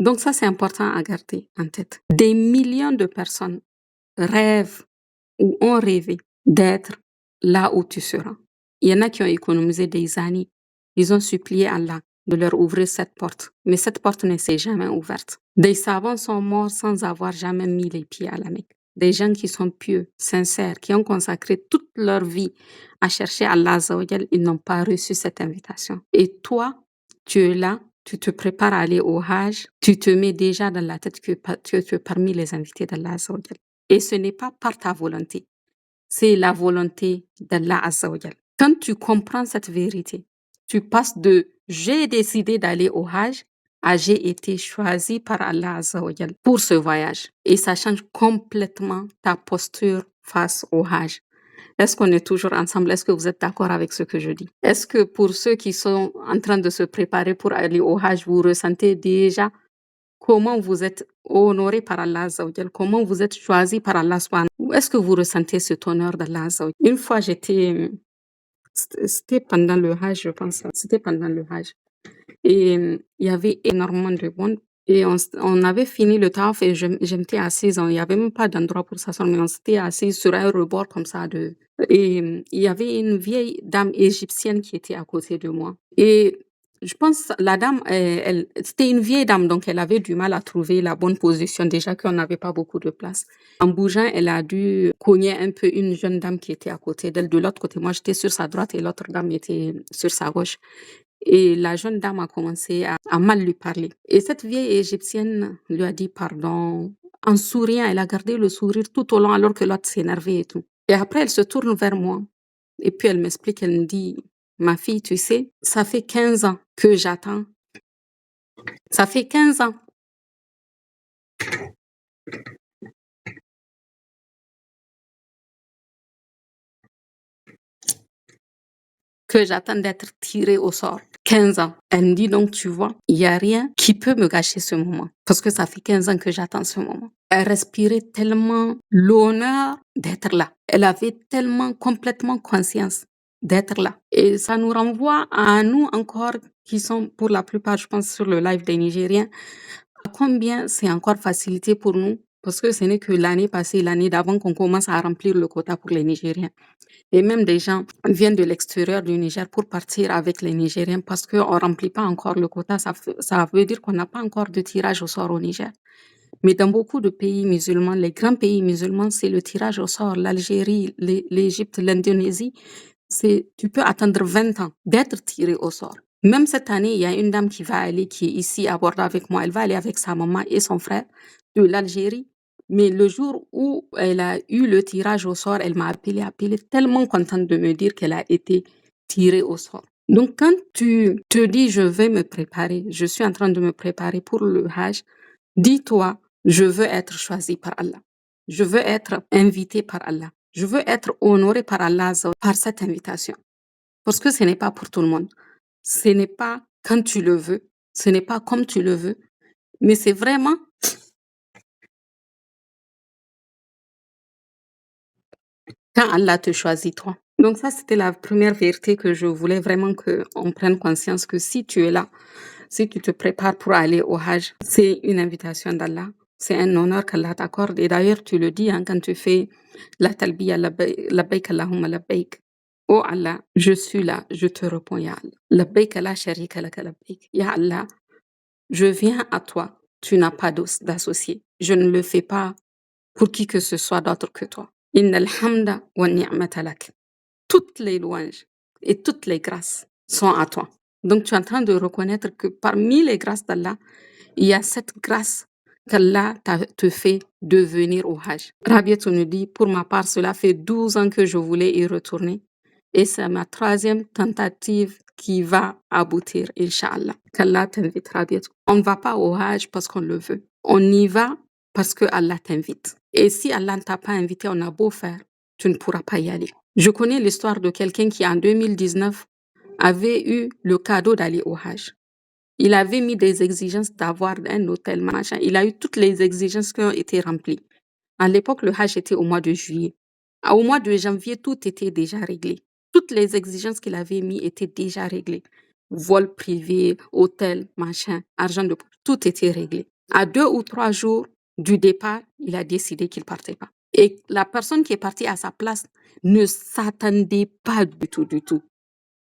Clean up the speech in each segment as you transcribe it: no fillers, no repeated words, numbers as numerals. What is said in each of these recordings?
Donc ça, c'est important à garder en tête. Des millions de personnes rêvent ou ont rêvé d'être là où tu seras. Il y en a qui ont économisé des années. Ils ont supplié Allah de leur ouvrir cette porte. Mais cette porte ne s'est jamais ouverte. Des savants sont morts sans avoir jamais mis les pieds à la Mecque. Des gens qui sont pieux, sincères, qui ont consacré toute leur vie à chercher Allah Azza wa Jal, ils n'ont pas reçu cette invitation. Et toi, tu es là, tu te prépares à aller au Hajj, tu te mets déjà dans la tête que tu es parmi les invités d'Allah Azza wa Jal. Et ce n'est pas par ta volonté, c'est la volonté d'Allah Azza wa Jal. Quand tu comprends cette vérité, tu passes de j'ai décidé d'aller au Hajj à j'ai été choisi par Allah Azza wa Jal pour ce voyage. Et ça change complètement ta posture face au Hajj. Est-ce qu'on est toujours ensemble? Est-ce que vous êtes d'accord avec ce que je dis? Est-ce que pour ceux qui sont en train de se préparer pour aller au Hajj, vous ressentez déjà comment vous êtes honoré par Allah Azza wa Jal, comment vous êtes choisi par Allah subhanahu. Est-ce que vous ressentez cet honneur d'Allah Azza wa Jal? Une fois, c'était pendant le Hajj, je pense. C'était pendant le Hajj. Et il y avait énormément de monde. Et on avait fini le taf et j'étais assise. Il n'y avait même pas d'endroit pour s'asseoir, mais on s'était assis sur un rebord comme ça. Et il y avait une vieille dame égyptienne qui était à côté de moi. Et je pense la dame, c'était une vieille dame, donc elle avait du mal à trouver la bonne position, déjà qu'on n'avait pas beaucoup de place. En bougeant, elle a dû cogner un peu une jeune dame qui était à côté d'elle. De l'autre côté, moi j'étais sur sa droite et l'autre dame était sur sa gauche. Et la jeune dame a commencé à mal lui parler. Et cette vieille égyptienne lui a dit pardon. En souriant, elle a gardé le sourire tout au long alors que l'autre s'énervait et tout. Et après, elle se tourne vers moi. Et puis elle m'explique, elle me dit, ma fille, tu sais, ça fait 15 ans que j'attends. Ça fait 15 ans que j'attends d'être tirée au sort. 15 ans. Elle me dit donc, tu vois, il n'y a rien qui peut me gâcher ce moment. Parce que ça fait 15 ans que j'attends ce moment. Elle respirait tellement l'honneur d'être là. Elle avait tellement complètement conscience d'être là. Et ça nous renvoie à nous encore qui sont pour la plupart, je pense, sur le live des Nigériens, à combien c'est encore facilité pour nous. Parce que ce n'est que l'année passée, l'année d'avant qu'on commence à remplir le quota pour les Nigériens. Et même des gens viennent de l'extérieur du Niger pour partir avec les Nigériens parce qu'on ne remplit pas encore le quota. Ça veut dire qu'on n'a pas encore de tirage au sort au Niger. Mais dans beaucoup de pays musulmans, les grands pays musulmans, c'est le tirage au sort. L'Algérie, l'Égypte, l'Indonésie, tu peux attendre 20 ans d'être tiré au sort. Même cette année, il y a une dame qui va aller, qui est ici à Bordeaux avec moi. Elle va aller avec sa maman et son frère de l'Algérie. Mais le jour où elle a eu le tirage au sort, elle m'a appelée tellement contente de me dire qu'elle a été tirée au sort. Donc, quand tu te dis, je vais me préparer, je suis en train de me préparer pour le Hajj, dis-toi, je veux être choisi par Allah. Je veux être invité par Allah. Je veux être honoré par Allah par cette invitation. Parce que ce n'est pas pour tout le monde. Ce n'est pas quand tu le veux. Ce n'est pas comme tu le veux. Mais c'est vraiment quand Allah te choisit toi. Donc ça, c'était la première vérité que je voulais vraiment qu'on prenne conscience que si tu es là, si tu te prépares pour aller au Hajj, c'est une invitation d'Allah. C'est un honneur qu'Allah t'accorde. Et d'ailleurs, tu le dis quand tu fais la talbiya, labbaik Allahumma labbaik. Oh Allah, je suis là, je te réponds, Ya Allah. Labbaik la sharika laka labbaik. Ya Allah, je viens à toi. Tu n'as pas d'associé. Je ne le fais pas pour qui que ce soit d'autre que toi. Inna alhamda wa ni'mata lak. Toutes les louanges et toutes les grâces sont à toi. Donc, tu es en train de reconnaître que parmi les grâces d'Allah, il y a cette grâce qu'Allah te fait de venir au Hajj. Rabiatou nous dit, pour ma part, cela fait 12 ans que je voulais y retourner. Et c'est ma 3e tentative qui va aboutir, Inch'Allah. Qu'Allah t'invite, Rabiatou. On ne va pas au Hajj parce qu'on le veut. On y va parce que Allah t'invite. Et si Allah ne t'a pas invité, on a beau faire, tu ne pourras pas y aller. Je connais l'histoire de quelqu'un qui, en 2019, avait eu le cadeau d'aller au Hajj. Il avait mis des exigences d'avoir un hôtel, machin. Il a eu toutes les exigences qui ont été remplies. À l'époque, le Hajj était au mois de juillet. Au mois de janvier, tout était déjà réglé. Toutes les exigences qu'il avait mis étaient déjà réglées. Vol privé, hôtel, machin, argent de poche. tout était réglé. À 2 ou 3 jours du départ, il a décidé qu'il partait pas. Et la personne qui est partie à sa place ne s'attendait pas du tout.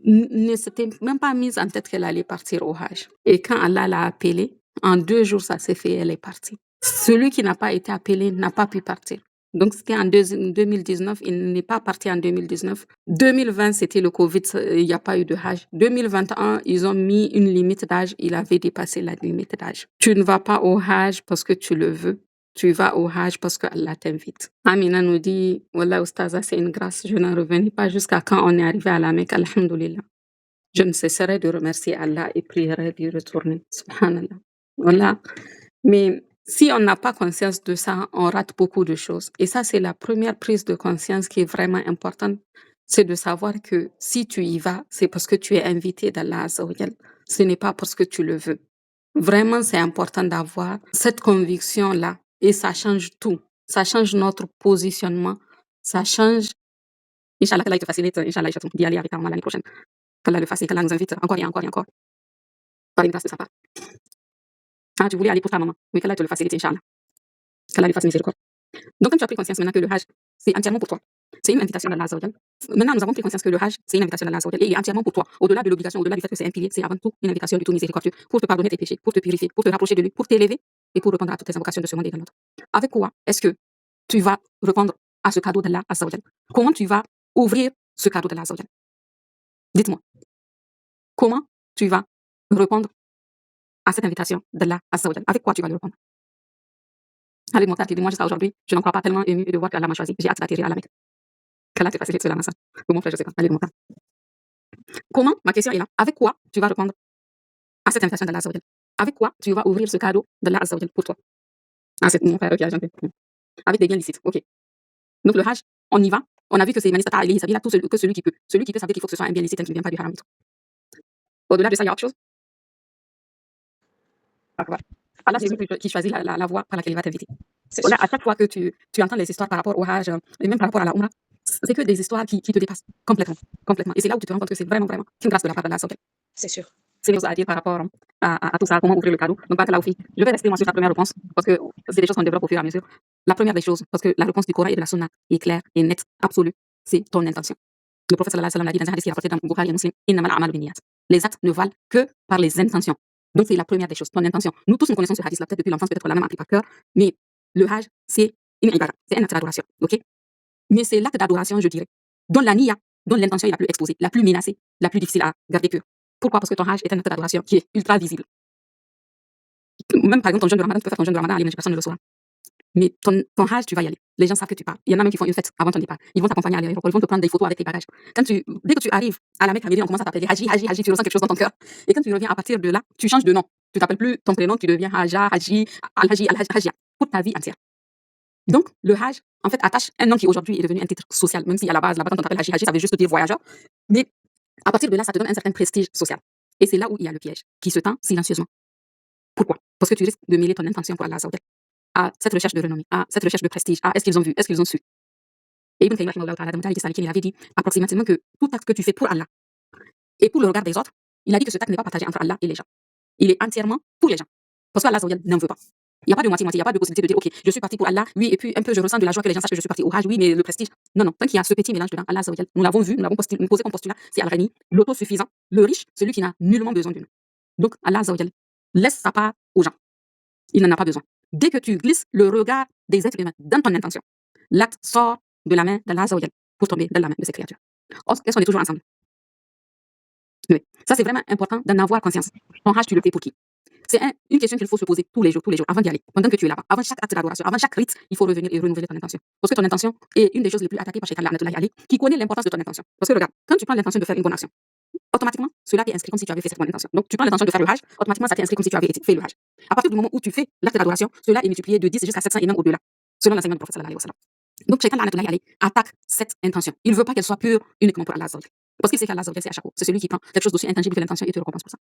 Ne s'était même pas mise en tête qu'elle allait partir au Hajj. Et quand Allah l'a appelée, en 2 jours, ça s'est fait, elle est partie. Celui qui n'a pas été appelé n'a pas pu partir. Donc, c'était en 2019, il n'est pas parti en 2019. 2020, c'était le Covid, il n'y a pas eu de Hajj. 2021, ils ont mis une limite d'âge, il avait dépassé la limite d'âge. Tu ne vas pas au Hajj parce que tu le veux. Tu vas au Hajj parce que Allah t'invite. Amina nous dit, Wallah, Oustaza, c'est une grâce. Je n'en revenais pas jusqu'à quand on est arrivé à la Mecque, alhamdoulilah. Je ne cesserai de remercier Allah et prierai d'y retourner. Subhanallah. Voilà. Mais si on n'a pas conscience de ça, on rate beaucoup de choses. Et ça, c'est la première prise de conscience qui est vraiment importante. C'est de savoir que si tu y vas, c'est parce que tu es invité d'Allah Azza wa Jal. Ce n'est pas parce que tu le veux. Vraiment, c'est important d'avoir cette conviction-là. Et ça change tout. Ça change notre positionnement. Ça change. Inch'Allah, qu'Allah te facilite. Inch'Allah, d'y aller avec Arma l'année prochaine. Qu'Allah le fasse et qu'Allah nous invite encore et encore et encore. Par une grâce de sa part. Ah, tu voulais aller pour ta maman. Oui, qu'Allah te le facilite, Inch'Allah. Qu'Allah lui fasse miséricorde. Donc, quand tu as pris conscience maintenant que le Hajj, c'est entièrement pour toi. C'est une invitation d'Allah Azza wa Jal. Maintenant, nous avons pris conscience que le Hajj, c'est une invitation d'Allah Azza wa Jal. Et il est entièrement pour toi. Au-delà de l'obligation, au-delà du fait que c'est un pilier, c'est avant tout une invitation du tout miséricordieux pour te pardonner tes péchés, pour te purifier, pour te rapprocher de lui, pour t'élever et pour répondre à toutes tes invocations de ce monde et de l'autre. Avec quoi est-ce que tu vas répondre à ce cadeau d'Allah Azza wa Jal? Comment tu vas ouvrir ce cadeau d'Allah Azza wa Jal? Dites-moi. Comment tu vas répondre à cette invitation d'Allah Azza wa Jal? Avec quoi tu vas le répondre? Allez, mon frère, dis-moi jusqu'à aujourd'hui, je n'en crois pas tellement ému de voir qu'Allah m'a choisi. J'ai hâte d'atterrir à la Mecque. Qu'Allah te facilite cela, ma soeur. Mon frère, je sais pas. Allez, mon frère. Comment, ma question est là, avec quoi tu vas répondre à cette invitation d'Allah Azza wa Jal? Avec quoi tu vas ouvrir ce cadeau d'Allah Azza wa Jal pour toi? Ah, c'est mon frère, ok, gentil. Avec des biens licites, ok. Donc le Hajj, on y va. On a vu que c'est Manistata alayhi sabila, que celui qui peut. Celui qui peut, ça veut dire qu'il faut que ce soit un bien licite, qui ne vient pas du haram. Au-delà de ça, il y a autre chose. Allah, c'est lui qui choisit la voie par laquelle il va t'inviter. Voilà, à chaque fois que tu entends les histoires par rapport au Hajj, et même par rapport à la Umrah, c'est que des histoires qui te dépassent complètement. Complètement. Et c'est là où tu te rends compte que c'est vraiment une grâce de la part d'Allah. C'est sûr. C'est chose à dire par rapport à tout ça, comment ouvrir le cadeau. Donc, barakallahu fik. Je vais rester moi sur ta première réponse, parce que c'est des choses qu'on développe au fur et à mesure. La première des choses, parce que la réponse du Coran et de la Sunna est claire et nette, absolue, c'est ton intention. Le prophète sallallahu alayhi wa sallam l'a dit dans un hadith qui est rapporté dans Bukhari et Muslim, innamal a'malu binniyat. Les actes ne valent que par les intentions. Donc, c'est la première des choses, ton intention. Nous tous, nous connaissons ce hadith-là, peut-être depuis l'enfance, peut-être qu'on l'a même appris par cœur, mais le Hajj, c'est une ibadah, c'est un acte d'adoration, ok? Mais c'est l'acte d'adoration, je dirais, dont la niya, dont l'intention est la plus exposée, la plus menacée, la plus difficile à garder pure. Pourquoi? Parce que ton Hajj est un acte d'adoration qui est ultra visible. Même par exemple, ton jeûne de Ramadan, tu peux faire ton jeûne de Ramadan, allez, personne ne le saura. Mais ton Hajj, tu vas y aller. Les gens savent que tu pars. Il y en a même qui font une fête avant ton départ. Ils vont t'accompagner à l'aéroport, ils vont te prendre des photos avec tes bagages. Dès que tu arrives à la Mecque, à Médine, on commence à t'appeler Haji, Haji, Haji, tu ressens quelque chose dans ton cœur. Et quand tu reviens à partir de là, tu changes de nom. Tu t'appelles plus ton prénom, tu deviens Haja, Haji, Al-Haji, Al-Hajia, pour ta vie entière. Donc, le Hajj, en fait, attache un nom qui aujourd'hui est devenu un titre social, même si à la base, là-bas, quand on t'appelle Haji, Haji, ça veut juste dire voyageur. Mais à partir de là, ça te donne un certain prestige social. Et c'est là où il y a le piège, qui se tend silencieusement. Pourquoi? Parce que tu risques de mêler ton intention pour Allah Azza wa Jal à cette recherche de renommée, à cette recherche de prestige, à est-ce qu'ils ont vu, est-ce qu'ils ont su. Et Ibn Taymiyyah, rahimahullah ta'ala, dans il avait dit approximativement que tout acte que tu fais pour Allah et pour le regard des autres, il a dit que ce acte n'est pas partagé entre Allah et les gens. Il est entièrement pour les gens. Parce que Allah Azza wa Jal n'en veut pas. Il n'y a pas de moitié-moitié, il n'y a pas de possibilité de dire, ok, je suis parti pour Allah, oui, et puis un peu je ressens de la joie que les gens sachent que je suis parti au Hajj, oui, mais le prestige. Non, non, tant qu'il y a ce petit mélange dedans, Allah Azza wa Jal, nous l'avons vu, nous l'avons posé comme postulat, c'est Al-Ghani, l'autosuffisant, le riche, celui qui n'a nullement besoin de nous. Donc Allah Azza wa Jal laisse sa part aux gens. Il n'en a pas besoin. Dès que tu glisses le regard des êtres humains dans ton intention, l'acte sort de la main d'Allah Azza wa Jal pour tomber dans la main de ses créatures. Est-ce qu'on est toujours ensemble? Oui. Ça, c'est vraiment important d'en avoir conscience. Ton Hajj, tu le fais pour qui? C'est une question qu'il faut se poser tous les jours, avant d'y aller, pendant que tu es là-bas. Avant chaque acte d'adoration, avant chaque rite, il faut revenir et renouveler ton intention. Parce que ton intention est une des choses les plus attaquées par Shaitan, qui connaît l'importance de ton intention. Parce que regarde, quand tu prends l'intention de faire une bonne action, automatiquement, cela est inscrit comme si tu avais fait cette bonne intention. Donc, tu prends l'intention de faire le Hajj, automatiquement, ça t'est inscrit comme si tu avais fait le Hajj. À partir du moment où tu fais l'acte d'adoration, cela est multiplié de 10 jusqu'à 700 et même au-delà, selon l'enseignement du prophète sallallahu alayhi wa sallam. Donc, Shaitan attaque cette intention. Il ne veut pas qu'elle soit pure uniquement pour Allah Azza wa Jal. Parce qu'il sait qu'Allah Azza wa Jal, c'est à chaque fois. C'est celui qui prend quelque chose d'aussi intangible que l'intention et te récompense pour ça.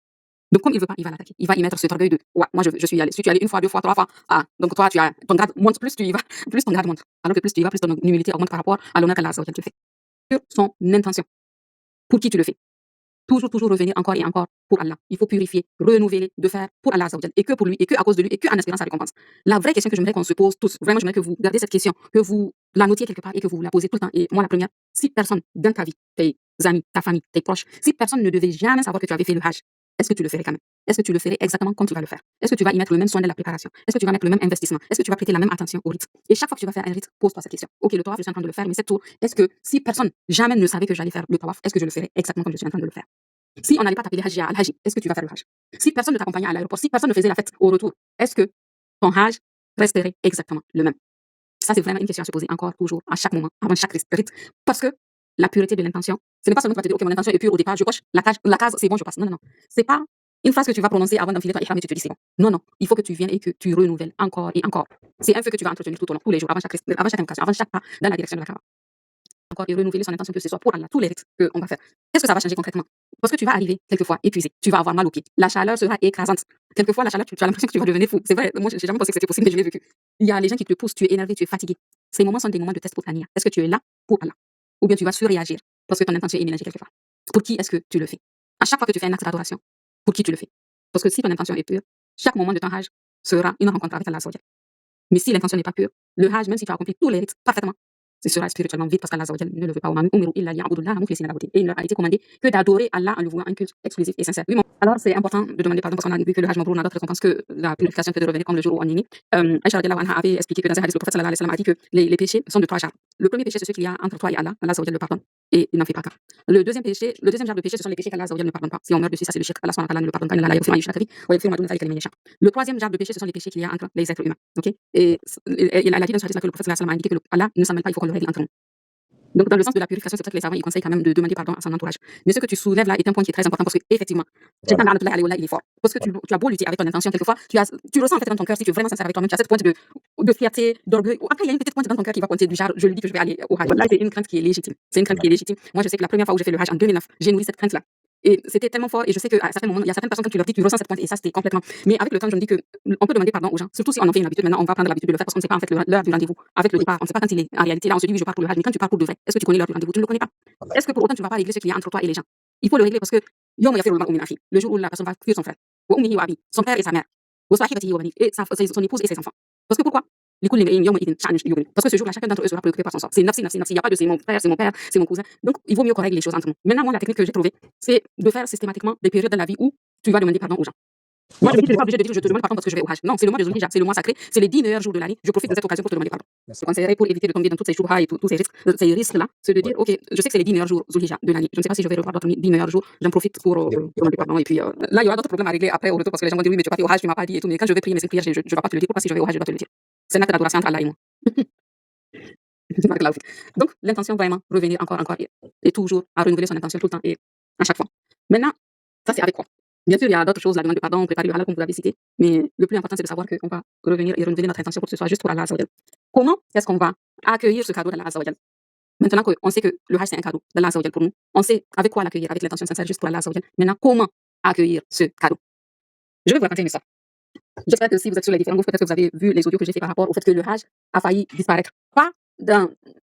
Donc, comme il veut pas, il va l'attaquer. Il va y mettre cet orgueil de, ouais, moi, je suis allé. Si tu es allé une fois, deux fois, trois fois, ah, donc toi, ton grade monte, plus tu y vas, plus ton grade monte. Alors que plus tu y vas, plus ton humilité augmente par rapport à l'honneur qu'Allah Azza wa Jal te fait. Sur son intention. Pour qui tu le fais? toujours revenir encore et encore pour Allah. Il faut purifier, renouveler, de faire pour Allah Azzawajal, et que pour lui, et que à cause de lui, et que en espérant sa récompense. La vraie question que j'aimerais qu'on se pose tous, vraiment, j'aimerais que vous gardez cette question, que vous la notiez quelque part et que vous la posez tout le temps. Et moi, la première, si personne dans ta vie, tes amis, ta famille, tes proches, si personne ne devait jamais savoir que tu avais fait le Hajj, est-ce que tu le ferais quand même? Est-ce que tu le ferais exactement comme tu vas le faire? Est-ce que tu vas y mettre le même soin de la préparation? Est-ce que tu vas mettre le même investissement? Est-ce que tu vas prêter la même attention au rite? Et chaque fois que tu vas faire un rite, pose-toi cette question. Ok, le tawaf, je suis en train de le faire, mais cette tour, est-ce que si personne jamais ne savait que j'allais faire le tawaf, est-ce que je le ferais exactement comme je suis en train de le faire? Si on n'allait pas t'appeler Hajia al-Haji, est-ce que tu vas faire le Hajj? Si personne ne t'accompagnait à l'aéroport, si personne ne faisait la fête au retour, est-ce que ton Hajj resterait exactement le même? Ça, c'est vraiment une question à se poser encore, toujours, à chaque moment, avant chaque rite. Parce que la pureté de l'intention, ce n'est pas seulement que tu vas te dire, OK, mon intention est pure au départ, je coche la case, c'est bon, je passe. Non, non, non. C'est pas une phrase que tu vas prononcer avant d'enfiler ton ihram et tu te dis c'est bon. Non, non. Il faut que tu viennes et que tu renouvelles encore et encore. C'est un feu que tu vas entretenir tout au long, tous les jours, avant chaque invocation, avant chaque pas dans la direction de la Kaaba. Encore et renouveler son intention que ce soit pour Allah, tous les rites qu'on va faire. Qu'est-ce que ça va changer concrètement? Parce que tu vas arriver quelquefois épuisé, tu vas avoir mal aux pieds, la chaleur sera écrasante. Quelquefois, la chaleur, tu as l'impression que tu vas devenir fou. C'est vrai, moi, j'ai jamais pensé que c'était possible, mais je l'ai vécu. Il y a les gens qui te poussent, tu es énervé, tu es fatigué. Ces moments sont des moments de test pour ta nia. Est-ce que tu es là pour Allah? Ou bien tu vas surréagir parce que ton intention est mélangée quelque part? Pour qui est-ce que tu le fais? À chaque fois que tu fais un acte d'adoration, pour qui tu le fais? Parce que si ton intention est pure, chaque moment de ton Hajj sera une rencontre avec Allah. Mais si l'intention n'est pas pure, le Hajj, même si tu as accompli tous les rites parfaitement, ce sera spirituellement vide parce qu'Allah ne le veut pas. Et il leur a été commandé que d'adorer Allah en lui vouant un culte exclusif et sincère. Oui, bon. Alors c'est important de demander pardon parce qu'on a vu que le Hajj Mabrour n'a d'autre récompense que la purification que de revenir comme le jour où on est né. Aïcha radiallahu anha avait expliqué que dans un hadith, le prophète sallallahu alayhi wa sallam a dit que les péchés sont de trois genres. Le premier péché, c'est celui qu'il y a entre toi et Allah. Allah le pardonne et il n'en fait pas cas. Le deuxième genre de péché, ce sont les péchés qu'Allah ne pardonne pas. Si on meurt dessus, ça c'est le shirk. Allah ne le pardonne pas. Le troisième genre de péché, ce sont les péchés qu'il y a entre les êtres humains. Ok? Et il a dit dans ce hadith que le prophète sallallahu alayhi wa sallam a indiqué que Allah ne s'en mêle pas, il faut qu'on le règle entre nous. Donc, dans le sens de la purification, c'est pour ça que les savants ils conseillent quand même de demander pardon à son entourage. Mais ce que tu soulèves là est un point qui est très important parce que, effectivement, Shaitan il est fort. Parce que tu as beau lutter avec ton intention, quelquefois, tu ressens en fait dans ton cœur, si tu es vraiment sincère avec toi-même, tu as cette pointe de fierté, d'orgueil. Après, il y a une petite pointe dans ton cœur qui va pointer du genre, je lui dis que je vais aller au Hajj. Là, c'est une crainte qui est légitime. C'est une crainte qui est légitime. Moi, je sais que la première fois où j'ai fait le Hajj en 2009, j'ai nourri cette crainte-là. Et c'était tellement fort, et je sais qu'à certains moments, il y a certaines personnes quand tu leur dis, tu ressens cette pointe, et ça, c'était complètement. Mais avec le temps, je me dis que on peut demander pardon aux gens, surtout si on en fait une habitude. Maintenant, on va prendre l'habitude de le faire parce qu'on ne sait pas en fait l'heure du rendez-vous. Avec le départ, on ne sait pas quand il est. En réalité, là, on se dit, oui, je pars pour le Hajj, mais quand tu pars pour de vrai, est-ce que tu connais l'heure du rendez-vous? Tu ne le connais pas. Est-ce que pour autant, tu ne vas pas régler ce qu'il y a entre toi et les gens? Il faut le régler parce que, le jour où la personne va fuir son frère, son père et sa mère, et son épouse et ses enfants. Parce que pourquoi? Parce que ce jour-là, chacun d'entre eux sera préoccupé par son sort. C'est nafsi. Il n'y a pas de c'est mon frère, c'est mon père, c'est mon cousin. Donc, il vaut mieux qu'on règle les choses entre nous. Maintenant, moi, la technique que j'ai trouvée, c'est de faire systématiquement des périodes dans la vie où tu vas demander pardon aux gens. Moi, je me dis, je n'ai pas obligé de dire je te demande pardon parce que je vais au Hajj. Non, c'est le mois de Zulhijja, c'est le mois sacré, c'est les 10 meilleurs jours de l'année. Je profite de cette occasion pour te demander pardon. Je conseillerais pour éviter de tomber dans toutes ces choubhas et tous ces risques-là, c'est de dire, ok, je sais que c'est les 10 meilleurs jours Zulhijja de l'année. Je ne sais pas si je vais revoir d'autres 10 meilleurs jours. J'en profite pour demander pardon. Et puis là, il y aura d'autres problèmes à régler après au retour parce que les gens vont dire, oui, mais tu n'as pas fait au Hajj, tu m'as pas dit et tout. Mais quand je vais prier mes prières, je ne vais pas te le dire. Pourquoi si je vais au Hajj, je dois te le dire? C'est un acte d'adoration entre Allah et moi. Donc, l'intention vraiment, revenir encore et toujours à renouveler son intention tout le temps et à chaque fois. Maintenant, ça c'est avec quoi? Bien sûr, il y a d'autres choses, la demande de pardon, préparer le halal comme vous l'avez cité, mais le plus important c'est de savoir qu'on va revenir et renouveler notre intention pour que ce soit juste pour Allah Azza wa Jal. Comment est-ce qu'on va accueillir ce cadeau d'Allah Azza wa Jal? Maintenant qu'on sait que le Hajj c'est un cadeau d'Allah Azza wa Jal pour nous, on sait avec quoi l'accueillir, avec l'intention sincère juste pour Allah Azza wa Jal. Maintenant, comment accueillir ce cadeau? Je vais vous raconter une histoire. J'espère que si vous êtes sur les différents groupes, peut-être que vous avez vu les audios que j'ai fait par rapport au fait que le Hajj a failli disparaître. Pas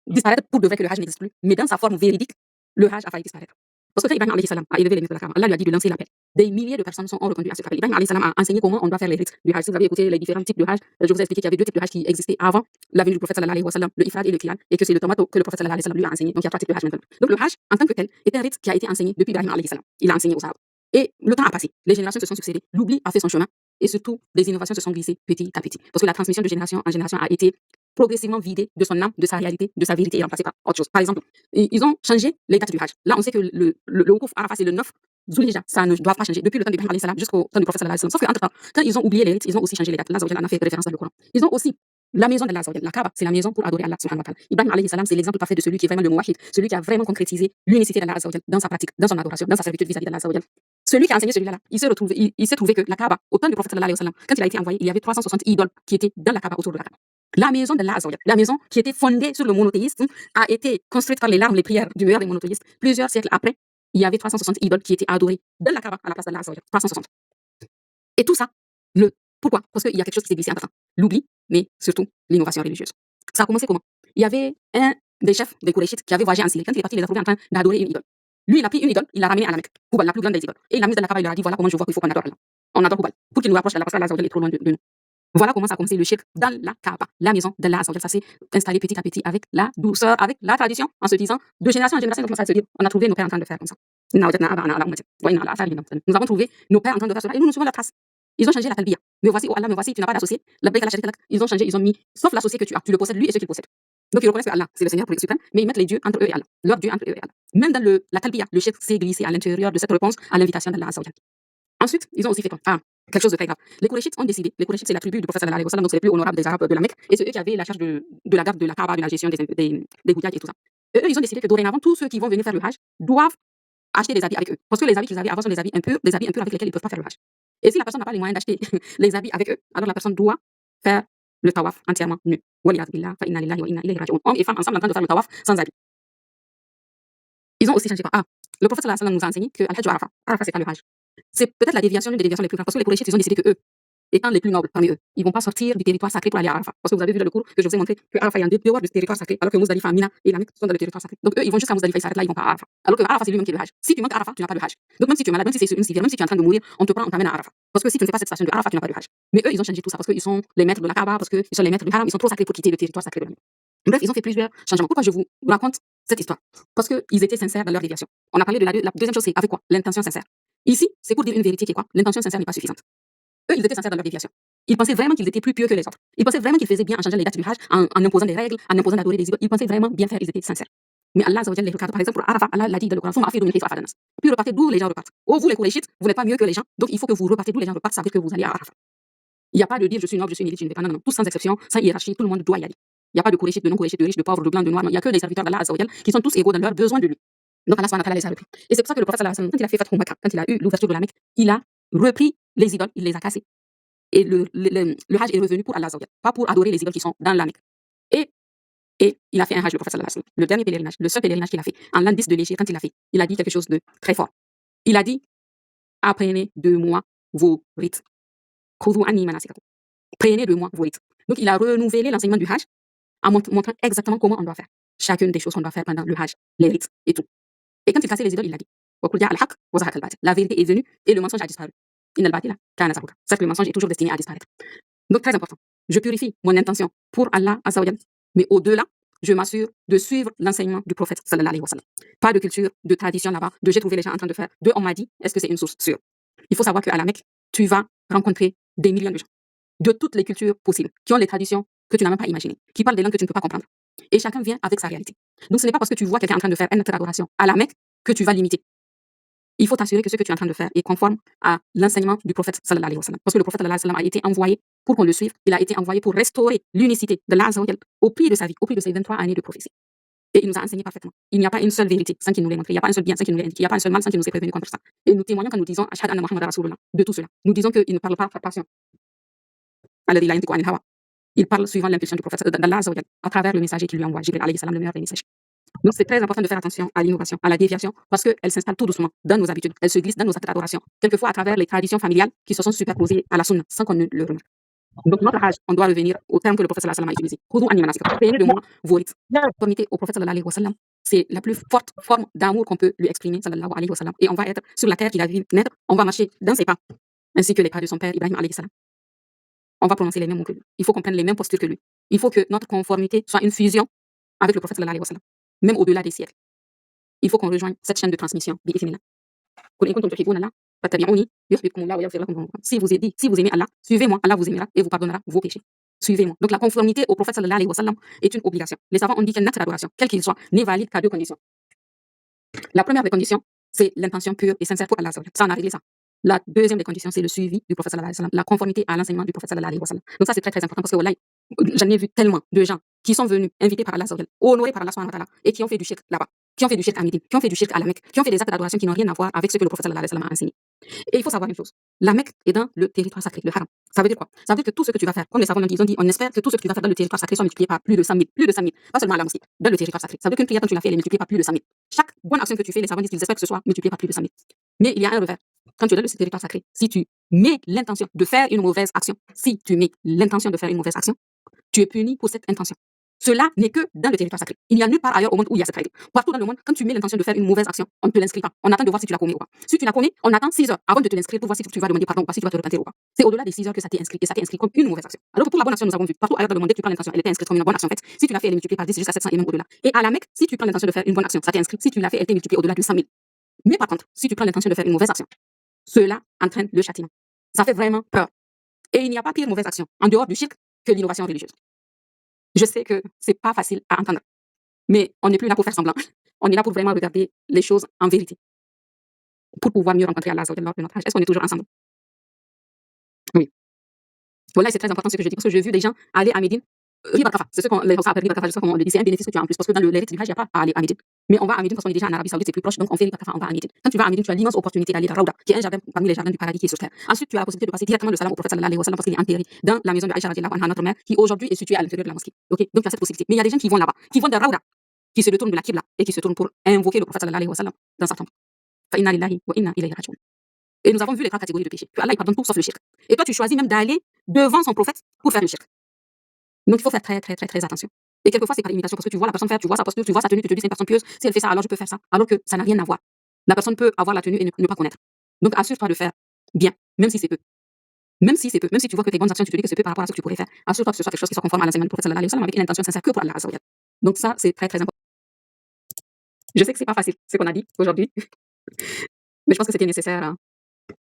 disparaître pour de vrai que le Hajj n'existe plus, mais dans sa forme véridique, le Hajj a failli disparaître. Parce que quand Ibrahim alayhi salam a élevé les murs de la Kaaba, Allah lui a dit de lancer l'appel. Des milliers de personnes ont répondu à cet appel. Ibrahim alayhi salam a enseigné comment on doit faire les rites du Hajj. Si vous avez écouté les différents types de Hajj, je vous ai expliqué qu'il y avait deux types de Hajj qui existaient avant la venue du prophète sallallahu alayhi wa sallam, le Ifrad et le Qiran, et que c'est le Tamato que le prophète sallallahu alayhi wa sallam lui a enseigné. Donc il y a trois types de Hajj maintenant. Donc le Hajj, en tant que tel, est un rite qui a été enseigné depuis Ibrahim alayhi salam. Il a enseigné aux Arabes. Et le temps a passé. Les générations se sont succédées. L'oubli a fait son chemin. Et surtout, des innovations se sont glissées petit à petit. Parce que la transmission de génération en génération a été progressivement vidée de son âme, de sa réalité, de sa vérité et remplacée par autre chose. Par exemple, ils ont changé les dates du Hajj. Là, on sait que le Woukouf Arafat, c'est le 9 Zulhijja. Ça ne doit pas changer depuis le temps d'Ibrahim alayhi salam jusqu'au temps du prophète sallallahu alayhi wa sallam. Sauf qu'entre-temps, quand ils ont oublié les rites, ils ont aussi changé les dates. Allah en a fait référence dans le Coran. Ils ont aussi la maison d'Allah, la Kaaba, c'est la maison pour adorer Allah subhanahu wa ta'ala. Ibrahim alayhi salam, c'est l'exemple parfait de celui qui est vraiment le muwahhid, celui qui a vraiment concrétisé l'unicité d'Allah dans sa pratique, dans son adoration, dans sa servitude vis-à-vis d'Allah. Celui qui a enseigné celui-là, il s'est trouvé que la Kaaba, au temps du prophète sallallahu alayhi wa sallam, quand il a été envoyé, il y avait 360 idoles qui étaient dans la Kaaba, autour de la Kaaba. La maison d'Allah, la maison qui était fondée sur le monothéisme, a été construite par les larmes, les prières du meilleur des monothéistes. Plusieurs siècles après, il y avait 360 idoles qui étaient adorées dans la Kaaba à la place d'Allah. 360. Et tout ça, pourquoi? Parce qu'il y a quelque chose qui s'est glissé entre temps. L'oubli, mais surtout l'innovation religieuse. Ça a commencé comment? Il y avait un des chefs des Qurayshites qui avait voyagé en Syrie. Quand il est parti, il les a trouvés en train d'adorer une idole. Lui, il a pris une idole, il l'a ramenée à la Mecque, Hubal, la plus grande des idoles. Et il l'a mise dans la Kaaba, il leur a dit voilà comment je vois qu'il faut qu'on adore Allah. On adore Hubal. Pour qu'il nous rapproche d'Allah, parce qu'Allah est trop loin de nous. Voilà comment ça a commencé le shirk dans la Kaaba, la maison d'Allah. Ça s'est installé petit à petit avec la douceur, avec la tradition, en se disant de génération en génération, on commence à se dire on a trouvé nos pères en train de faire comme ça. Nous avons trouvé nos pères en train de faire cela et nous nous suivons la trace. Ils ont changé la talbiya. Me voici, oh Allah, me voici, tu n'as pas d'associé. Ils ont changé, ils ont mis, sauf l'associé que tu as, tu le possèdes lui et ceux qu'il possède. Donc ils reconnaissent que Allah, c'est le Seigneur suprême, mais ils mettent les dieux entre eux et Allah. Leur Dieu entre eux et Allah. Même dans la talbiya, le shirk s'est glissé à l'intérieur de cette réponse à l'invitation d'Allah. Ensuite, ils ont aussi fait quoi? Quelque chose de très grave. Les Qurayshites ont décidé, les Qurayshites c'est la tribu du prophète sallallahu alayhi wa sallam, donc c'est les plus honorables des Arabes de la Mecque, et c'est eux qui avaient la charge de la garde de la Kaaba, de la gestion des gouttières et tout ça. Et eux, ils ont décidé que dorénavant, tous ceux qui vont venir faire le Hajj doivent acheter des habits avec eux. Parce que les habits qu'ils avaient avant sont des habits impurs avec lesquels ils ne peuvent pas faire le Hajj. Et si la personne n'a pas les moyens d'acheter les habits avec eux, alors la personne doit faire le tawaf entièrement nu. Hommes et femmes ensemble en train de faire le tawaf sans habits. Ils ont aussi changé quoi? Le prophète sallallahu alayhi wa sallam nous a enseigné que Al-Hajj Arafah. Arafah, c'est pas le Hajj. C'est peut-être la déviation, l'une des déviations les plus graves. Parce que les Qurayshites, ils ont décidé que eux, étant les plus nobles parmi eux, ils vont pas sortir du territoire sacré pour aller à Arafah. Parce que vous avez vu dans le cours que je vous ai montré que Arafah est en dehors du territoire sacré, alors que Muzdalifa, Mina et la Mecque sont dans le territoire sacré. Donc eux, ils vont jusqu'à Muzdalifa, ils s'arrêtent là, ils vont pas à Arafah. Alors que Arafah, c'est lui-même qui est le Hajj. Si tu manques à Arafah, tu n'as pas le Hajj. Donc même si tu es malade, même si c'est une civière, même si tu es en train de mourir, on te prend, on t'amène à Arafah. Parce que si tu ne fais pas cette station de Arafah, tu n'as pas le Hajj. Mais eux, ils ont changé tout ça parce qu'ils sont les maîtres de la Kaaba, parce qu'ils sont les maîtres du Haram, ils sont trop sacrés pour quitter le territoire sacré de la Mecque. Bref, ils ont fait plusieurs changements. Pourquoi je vous raconte cette histoire? Parce qu'ils étaient sincères dans leur déviation. On a parlé de la deuxième chose, c'est avec quoi? L'intention sincère. Ici, c'est pour dire une vérité qui est quoi? L'intention sincère n'est pas suffisante. Eux, ils étaient sincères dans leur déviation. Ils pensaient vraiment qu'ils étaient plus pieux que les autres. Ils pensaient vraiment qu'ils faisaient bien en changeant les dates du Hajj, en imposant des règles, en imposant d'adorer des idoles. Ils pensaient vraiment bien faire, ils étaient sincères. Mais Allah les regarde. Par exemple, pour Arafah, Allah l'a dit dans le Coran, puis repartez d'où les gens repartent. Oh, vous les Qurayshites, vous n'êtes pas mieux que les gens, donc il faut que vous repartez d'où les gens repartent, ça veut dire que vous allez à Arafah. Il n'y a pas de dire je suis noble, je suis une élite, je ne vais pas. Non, tous sans exception, sans hiérarchie, tout le monde doit y aller. Il n'y a pas de Qurayshites, de non-Qurayshites, de riches, de pauvres, de blancs, de noirs. Il n'y a que des serviteurs d'Allah qui sont tous égaux dans leurs besoins de lui. Donc Allah subhanahu wa ta'ala les a repris. Et c'est pour ça que le prophète sallallahu alayhi wa sallam, quand il a fait Fathu Makkah, quand il a eu l'ouverture de la Mecque, il a repris les idoles, il les a cassées. Et le Hajj est revenu pour Allah, pas pour adorer les idoles qui sont dans la Mecque. Et il a fait un Hajj, le prophète sallallahu alayhi wa sallam. Le dernier pèlerinage, le seul pèlerinage qu'il a fait, en l'an 10 de l'Hégire, quand il a fait, il a dit quelque chose de très fort. Il a dit apprenez de moi vos rites. Prenez de moi vos rites. Donc il a renouvelé l'enseignement du Hajj en montrant exactement comment on doit faire. Chacune des choses qu'on doit faire pendant le Hajj, les rites et tout. Et quand il cassait les idoles, il a dit la vérité est venue et le mensonge a disparu. C'est que le mensonge est toujours destiné à disparaître. Donc très important. Je purifie mon intention pour Allah Azza wa Jalla, mais au-delà, je m'assure de suivre l'enseignement du prophète sallallahu alayhi wa sallam. Pas de culture, de tradition là-bas, de j'ai trouvé les gens en train de faire, de on m'a dit, est-ce que c'est une source sûre? Il faut savoir qu'à la Mecque, tu vas rencontrer des millions de gens de toutes les cultures possibles, qui ont les traditions que tu n'as même pas imaginées, qui parlent des langues que tu ne peux pas comprendre. Et chacun vient avec sa réalité. Donc ce n'est pas parce que tu vois quelqu'un en train de faire un acte d'adoration à la Mecque que tu vas l'imiter. Il faut t'assurer que ce que tu es en train de faire est conforme à l'enseignement du prophète sallallahu alayhi wa sallam. Parce que le prophète sallallahu alayhi wa sallam a été envoyé pour qu'on le suive. Il a été envoyé pour restaurer l'unicité de l'Azza wa Jal au prix de sa vie, au prix de ses 23 années de prophétie. Et il nous a enseigné parfaitement. Il n'y a pas une seule vérité sans qu'il nous l'ait montré. Il n'y a pas un seul bien sans qu'il nous l'ait indiqué. Il n'y a pas un seul mal sans qu'il nous ait prévenu contre ça. Et nous témoignons quand nous disons Ashhadu anna Muhammadan Rasulullah de tout cela. Nous disons qu'il ne parle pas par passion. Il parle suivant l'impulsion du prophète d'Allah Azza wa Jal à travers le messager qui lui envoie, Jibril alayhi salam, le meilleur des messagers. Donc c'est très important de faire attention à l'innovation, à la déviation, parce qu'elle s'installe tout doucement dans nos habitudes. Elle se glisse dans nos actes d'adoration, quelquefois à travers les traditions familiales qui se sont superposées à la sunna sans qu'on ne le remarque. Donc notre Hajj, on doit revenir au terme que le prophète sallallahu alayhi wa sallam a utilisé. Prenez de moi vos rites. Conformité au prophète sallallahu alayhi wa sallam, c'est la plus forte forme d'amour qu'on peut lui exprimer sallallahu alayhi wa sallam. Et on va être sur la terre qu'il a vu naître, on va marcher dans ses pas, ainsi que les pas de son père Ibrahim alayhi salam. On va prononcer les mêmes mots que lui. Il faut qu'on prenne les mêmes postures que lui. Il faut que notre conformité soit une fusion avec le prophète sallallahu alayhi wa sallam, même au-delà des siècles. Il faut qu'on rejoigne cette chaîne de transmission. Si vous aimez Allah, suivez-moi, Allah vous aimera et vous pardonnera vos péchés. Suivez-moi. Donc la conformité au prophète sallallahu alayhi wa sallam est une obligation. Les savants ont dit qu'un acte d'adoration, quel qu'il soit, n'est valide qu'à deux conditions. La première des conditions, c'est l'intention pure et sincère pour Allah. Ça, on a réglé ça. La deuxième des conditions, c'est le suivi du prophète sallallahu alayhi wa sallam, la conformité à l'enseignement du prophète sallallahu alayhi wa sallam. Donc ça, c'est très très important parce que wallahi, j'en ai vu tellement de gens qui sont venus invités par Allah, honorés par Allah subhanahu wa ta'ala, et qui ont fait du shirk là-bas, qui ont fait du shirk à Médine, qui ont fait du shirk à la Mecque, qui ont fait des actes d'adoration qui n'ont rien à voir avec ce que le prophète sallallahu alayhi wa sallam a enseigné. Et il faut savoir une chose, la Mecque est dans le territoire sacré, le haram. Ça veut dire quoi? Ça veut dire que tout ce que tu vas faire, comme les savants l'ont dit, ils ont dit, on espère que tout ce que tu vas faire dans le territoire sacré soit multiplié par plus de 100 000, pas seulement à la mosquée, dans le territoire sacré. Ça veut dire qu'une prière quand tu l'as fait, elle est multipliée par plus de 100 000. Chaque bonne action que tu fais, les savants disent qu'ils espèrent que ce soit multiplié par plus de 100 000. Mais il y a un revers. Quand tu es dans le territoire sacré, si tu mets l'intention de faire une mauvaise action, tu es puni pour cette intention. Cela n'est que dans le territoire sacré. Il n'y a nulle part ailleurs au monde où il y a cette règle. Partout dans le monde, quand tu mets l'intention de faire une mauvaise action, on ne te l'inscrit pas. On attend de voir si tu l'as commis ou pas. Si tu l'as commis, on attend 6 heures avant de te l'inscrire pour voir si tu vas demander pardon ou pas, si tu vas te repentir ou pas. C'est au-delà des 6 heures que ça t'est inscrit, et ça t'est inscrit comme une mauvaise action. Alors que pour la bonne action, nous avons vu, partout ailleurs dans le monde, dès que tu prends l'intention, elle était inscrite comme une bonne action faite. Si tu l'as fait, elle est multipliée par 10 jusqu'à 700 et même au-delà. Et à la Mecque, si tu prends l'intention de faire une bonne action, ça t'est inscrit. Si tu l'as fait, elle t'est multipliée au-delà de 100 000. Mais par contre, si tu prends l'intention de faire une mauvaise action, cela entraîne le châtiment. Ça fait vraiment peur. Et il n'y a pas pire mauvaise action en dehors du shirk que l'innovation religieuse. Je sais que c'est pas facile à entendre, mais on n'est plus là pour faire semblant. On est là pour vraiment regarder les choses en vérité, pour pouvoir mieux rencontrer Allah Azza wa Jalla lors de notre âge. Est-ce qu'on est toujours ensemble? Oui. Voilà, et c'est très important ce que je dis, parce que j'ai vu des gens aller à Médine. Riba Kafa, c'est ce qu'on les appelle Riba Kafa, je sais comment on le dit, c'est un bénéfice que tu as en plus, parce que dans les rites du Hajj, il n'y a pas à aller à Médine. Mais on va à Médine parce qu'on est déjà en Arabie Saoudite, c'est plus proche, donc on fait Riba Kafa, on va à Médine. Quand tu vas à Médine, tu as l'immense opportunité d'aller à Raouda, qui est un jardin parmi les jardins du paradis qui est sur terre. Ensuite, tu as la possibilité de passer directement le salam au prophète sallallahu alayhi wa sallam parce qu'il est enterré dans la maison de Aïcha radiallahu anha, notre mère, qui aujourd'hui est située à l'intérieur de la mosquée. Ok, donc tu as cette possibilité. Mais il y a des gens qui vont là-bas, qui vont de Raouda, qui se détournent de la Qibla et qui se tournent pour invoquer le prophète sallallahu alayhi wa sallam dans sa tombe. Fa inna lillahi wa inna ilayhi raji'un. Et nous avons vu les 3 catégories de péchés. Que Allah il pardonne tout sauf le shirk. Et toi, tu choisis même d'aller devant son prophète pour faire le shirk. Donc il faut faire très, très, très, très attention. Et quelquefois, c'est par imitation, parce que tu vois la personne faire, tu vois sa posture, tu vois sa tenue, tu te dis c'est une personne pieuse, si elle fait ça, alors je peux faire ça. Alors que ça n'a rien à voir. La personne peut avoir la tenue et ne pas connaître. Donc assure-toi de faire bien, même si c'est peu. Même si c'est peu. Même si tu vois que tes bonnes actions, tu te dis que c'est peu par rapport à ce que tu pourrais faire. Assure-toi que ce soit quelque chose qui soit conforme à l'enseignement du prophète sallallahu alayhi wa sallam avec une intention sincère que pour Allah Azza wa Jalla. Donc ça, c'est très, très important. Je sais que c'est pas facile, ce qu'on a dit aujourd'hui, mais je pense que c'était nécessaire, hein.